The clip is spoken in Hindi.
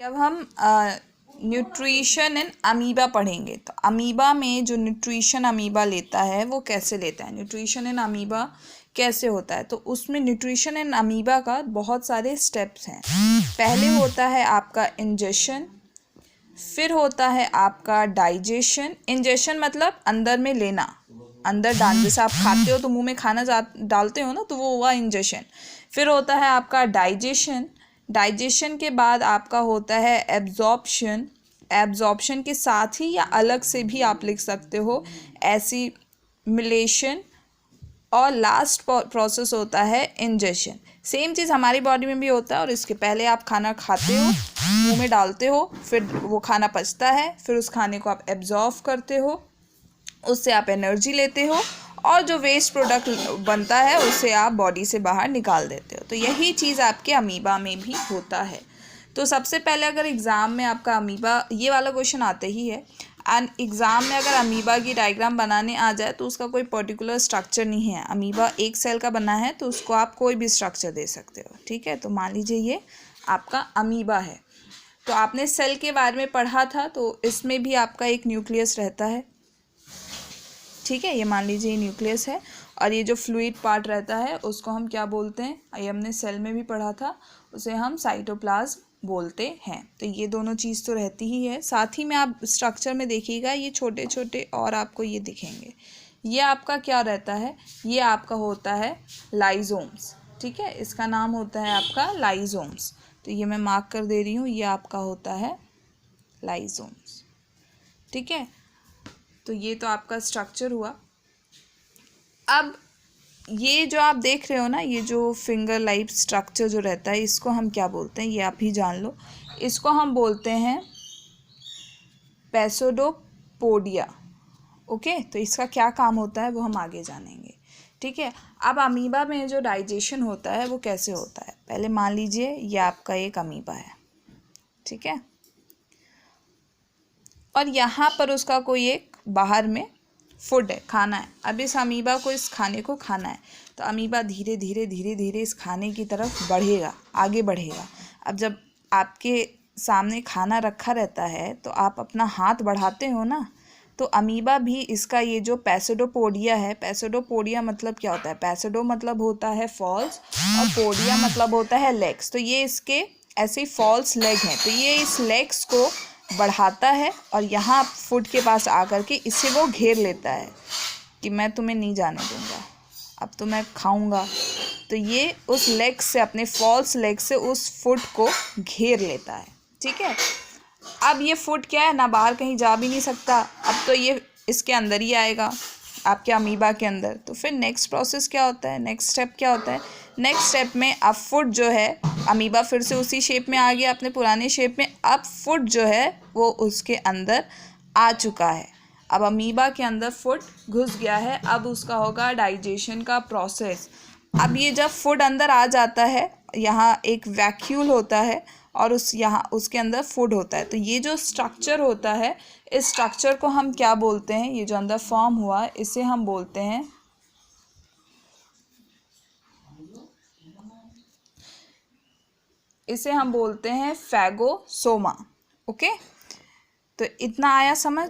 जब हम न्यूट्रिशन इन अमीबा पढ़ेंगे तो अमीबा में जो न्यूट्रिशन अमीबा लेता है वो कैसे लेता है, न्यूट्रिशन इन अमीबा कैसे होता है। तो उसमें न्यूट्रिशन इन अमीबा का बहुत सारे स्टेप्स हैं। पहले होता है आपका इंजेशन, फिर होता है आपका डाइजेशन। इंजेशन मतलब अंदर में लेना, अंदर डाल, जैसे आप खाते हो तो मुंह में खाना डालते हो ना, तो वो हुआ इंजेशन। फिर होता है आपका डाइजेशन। डाइजेशन के बाद आपका होता है एब्जॉर्प्शन। एब्जॉर्प्शन के साथ ही या अलग से भी आप लिख सकते हो एसिमिलेशन। और लास्ट प्रोसेस होता है इंजेशन। सेम चीज़ हमारी बॉडी में भी होता है, और इसके पहले आप खाना खाते हो, मुंह में डालते हो, फिर वो खाना पचता है, फिर उस खाने को आप एब्जॉर्व करते हो, उससे आप एनर्जी लेते हो, और जो वेस्ट प्रोडक्ट बनता है उसे आप बॉडी से बाहर निकाल देते हो। तो यही चीज़ आपके अमीबा में भी होता है। तो सबसे पहले अगर एग्ज़ाम में आपका अमीबा, ये वाला क्वेश्चन आते ही है, एंड एग्ज़ाम में अगर अमीबा की डायग्राम बनाने आ जाए तो उसका कोई पर्टिकुलर स्ट्रक्चर नहीं है। अमीबा एक सेल का बना है तो उसको आप कोई भी स्ट्रक्चर दे सकते हो, ठीक है। तो मान लीजिए ये आपका अमीबा है, तो आपने सेल के बारे में पढ़ा था, तो इसमें भी आपका एक न्यूक्लियस रहता है, ठीक है। ये मान लीजिए ये न्यूक्लियस है, और ये जो फ्लूइड पार्ट रहता है उसको हम क्या बोलते हैं, ये हमने सेल में भी पढ़ा था, उसे हम साइटोप्लाज्म बोलते हैं। तो ये दोनों चीज़ तो रहती ही है। साथ ही में आप स्ट्रक्चर में देखिएगा ये छोटे छोटे और आपको ये दिखेंगे। ये आपका क्या रहता है, ये आपका होता है लाइजोम्स, ठीक है। इसका नाम होता है आपका लाइजोम्स। तो ये मैं मार्क कर दे रही हूँ, ये आपका होता है लाइजोम्स, ठीक है। तो ये तो आपका स्ट्रक्चर हुआ। अब ये जो आप देख रहे हो ना, ये जो फिंगर लाइक स्ट्रक्चर जो रहता है, इसको हम क्या बोलते हैं, ये आप ही जान लो। इसको हम बोलते हैं पैसोडोपोडिया, ओके। तो इसका क्या काम होता है वो हम आगे जानेंगे, ठीक है। अब अमीबा में जो डाइजेशन होता है वो कैसे होता है, पहले मान लीजिए ये आपका एक अमीबा है, ठीक है, और यहाँ पर उसका कोई एक बाहर में फूड है, खाना है। अब इस अमीबा को इस खाने को खाना है, तो अमीबा धीरे धीरे धीरे धीरे इस खाने की तरफ बढ़ेगा, आगे बढ़ेगा। अब जब आपके सामने खाना रखा रहता है तो आप अपना हाथ बढ़ाते हो ना, तो अमीबा भी इसका ये जो पैसोडोपोडिया है, पैसोडोपोडिया मतलब क्या होता है, पैसोडो मतलब होता है फॉल्स, और पोडिया मतलब होता है लेग्स। तो ये इसके ऐसे फॉल्स लेग हैं, तो ये इस लेग्स को बढ़ाता है, और यहाँ फुट के पास आकर के इसे वो घेर लेता है कि मैं तुम्हें नहीं जाने दूंगा, अब तो मैं खाऊंगा। तो ये उस लेग से, अपने फॉल्स लेग से उस फुट को घेर लेता है, ठीक है। अब ये फुट क्या है ना, बाहर कहीं जा भी नहीं सकता, अब तो ये इसके अंदर ही आएगा, आपके अमीबा के अंदर। तो फिर नेक्स्ट प्रोसेस क्या होता है, नेक्स्ट स्टेप क्या होता है, नेक्स्ट स्टेप में अब फुट जो है, अमीबा फिर से उसी शेप में आ गया, अपने पुराने शेप में। अब फुट जो है वो उसके अंदर आ चुका है, अब अमीबा के अंदर फुट घुस गया है। अब उसका होगा डाइजेशन का प्रोसेस। अब ये जब फूड अंदर आ जाता है, यहाँ एक वैक्यूल होता है, और उसके अंदर फूड होता है। तो ये जो स्ट्रक्चर होता है, इस स्ट्रक्चर को हम क्या बोलते हैं, ये जो अंदर फॉर्म हुआ इसे हम बोलते हैं, इसे हम बोलते हैं फैगोसोमा, ओके। तो इतना आया समझ।